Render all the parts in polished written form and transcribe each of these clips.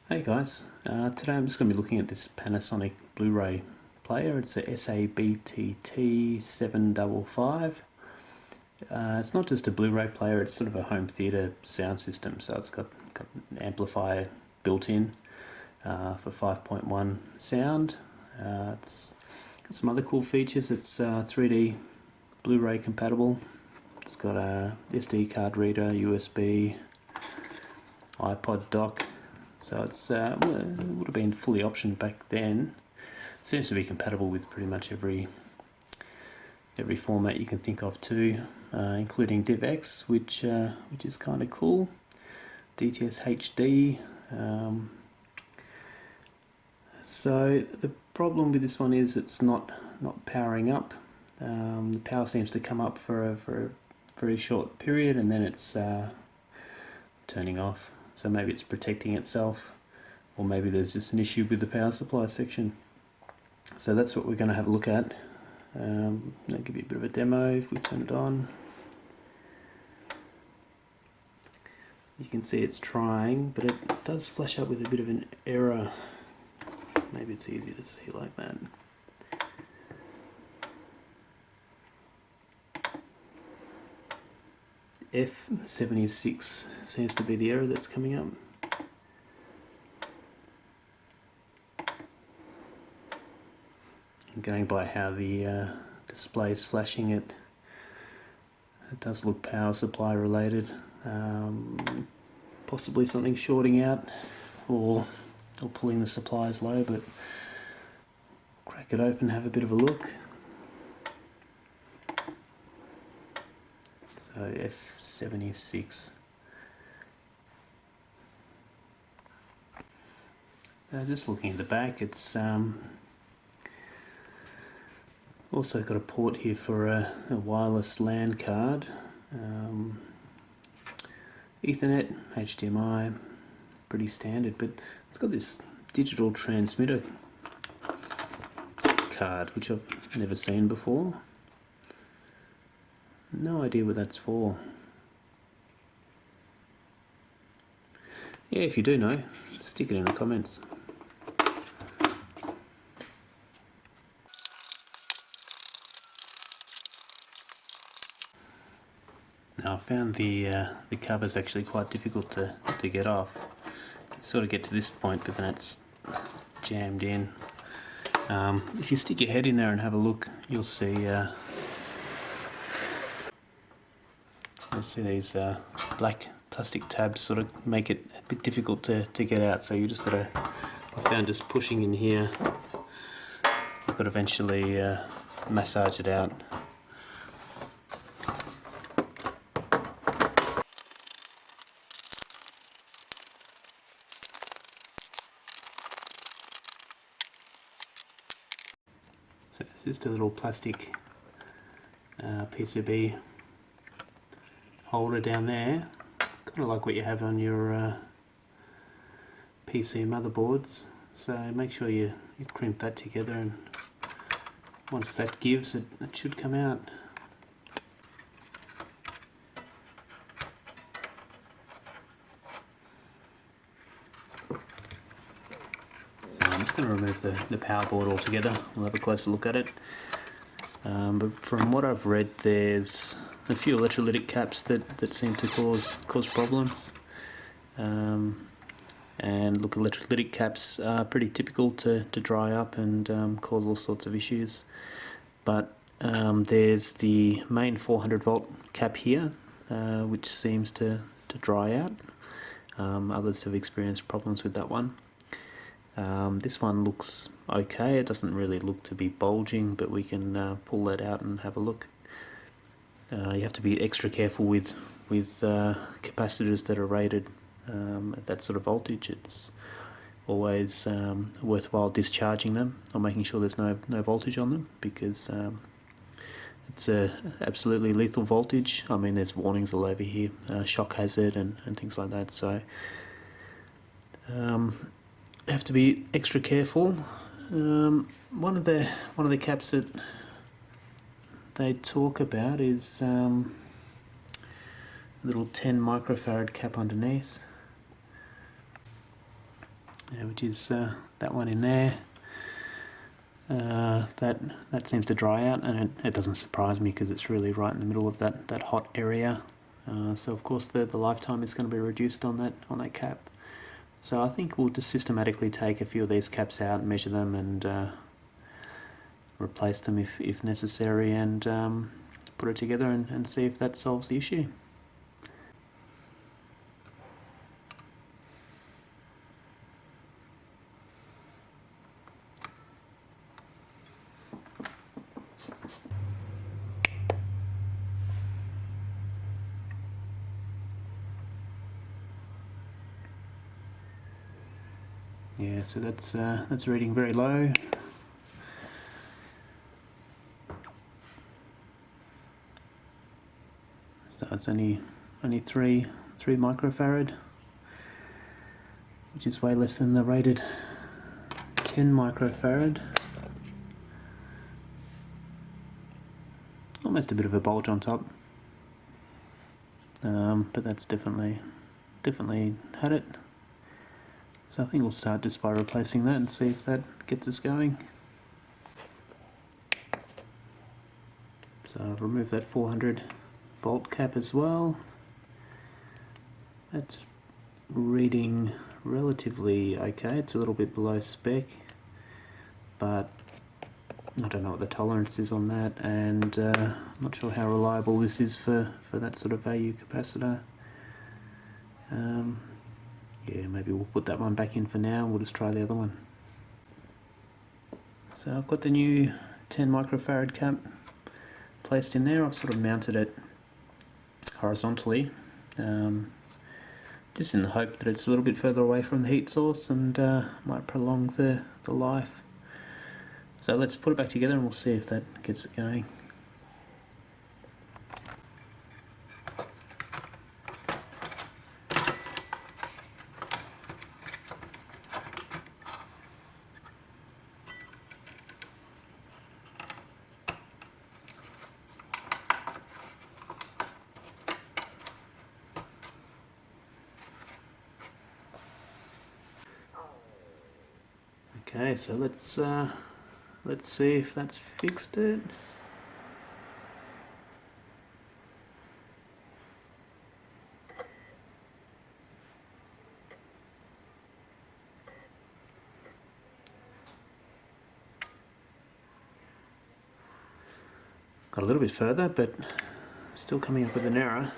Hey guys, today I'm just going to be looking at this Panasonic Blu-ray player. It's a SA-BTT755. It's not just a Blu-ray player, it's sort of a home theatre sound system, so it's got an amplifier built in for 5.1 sound. It's got some other cool features. It's 3D Blu-ray compatible. It's got a SD card reader, USB, iPod dock. So it's it would have been fully optioned back then. It seems to be compatible with pretty much every format you can think of too, including DivX, which is kind of cool. DTS HD. So the problem with this one is it's not powering up. The power seems to come up for a very short period and then it's turning off. So maybe it's protecting itself, or maybe there's just an issue with the power supply section. So that's what we're going to have a look at. I'll give you a bit of a demo if we turn it on. You can see it's trying, but it does flash up with a bit of an error. Maybe it's easier to see like that. F76 seems to be the error that's coming up. And going by how the display is flashing, it does look power supply related. Possibly something shorting out or pulling the supplies low, but crack it open, have a bit of a look. So F76. Just looking at the back, it's also got a port here for a wireless LAN card, Ethernet, HDMI, pretty standard, but it's got this digital transmitter card, which I've never seen before. No idea what that's for. Yeah, if you do know, stick it in the comments. Now I found the cover's actually quite difficult to get off. You can sort of get to this point, but then it's jammed in. If you stick your head in there and have a look, you'll see these black plastic tabs sort of make it a bit difficult to get out. So you just got to, I found just pushing in here, you've got to eventually massage it out. So it's just a little plastic PCB holder down there, kind of like what you have on your PC motherboards. So make sure you crimp that together, and once that gives, it should come out. So I'm just going to remove the power board altogether. We'll have a closer look at it. But from what I've read, there's a few electrolytic caps that seem to cause problems. And look, electrolytic caps are pretty typical to dry up and cause all sorts of issues. But there's the main 400 volt cap here, which seems to dry out. Others have experienced problems with that one. This one looks okay. It doesn't really look to be bulging, but we can pull that out and have a look. You have to be extra careful with capacitors that are rated at that sort of voltage. It's always worthwhile discharging them or making sure there's no voltage on them, because it's a absolutely lethal voltage. I mean, there's warnings all over here, shock hazard and things like that. So have to be extra careful. One of the caps that they talk about is a little 10 microfarad cap underneath. which is that one in there. That seems to dry out, and it doesn't surprise me because it's really right in the middle of that hot area. So of course the lifetime is going to be reduced on that cap. So I think we'll just systematically take a few of these caps out, measure them, and replace them if necessary, and put it together and see if that solves the issue. Yeah, so that's reading very low. So it's only 3 microfarad, which is way less than the rated 10 microfarad. Almost a bit of a bulge on top, but that's definitely had it. So I think we'll start just by replacing that and see if that gets us going. So I've removed that 400 volt cap as well. That's reading relatively okay. It's a little bit below spec, but I don't know what the tolerance is on that, and I'm not sure how reliable this is for that sort of value capacitor. Yeah, maybe we'll put that one back in for now and we'll just try the other one. So I've got the new 10 microfarad cap placed in there. I've sort of mounted it horizontally, just in the hope that it's a little bit further away from the heat source and might prolong the life. So let's put it back together and we'll see if that gets it going. Okay, so let's see if that's fixed it. Got a little bit further, but still coming up with an error.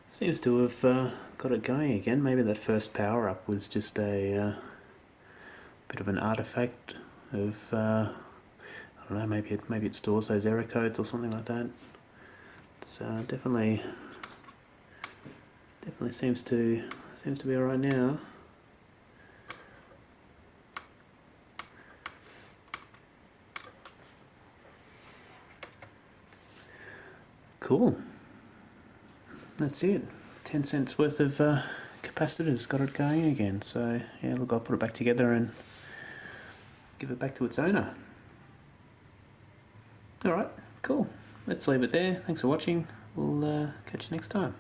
Seems to have got it going again. Maybe that first power up was just a bit of an artifact of I don't know. Maybe it stores those error codes or something like that. It's definitely seems to Seems to be alright now. Cool. That's it. 10 cents worth of capacitors, got it going again. So yeah, look, I'll put it back together and give it back to its owner. Alright, cool. Let's leave it there. Thanks for watching. We'll catch you next time.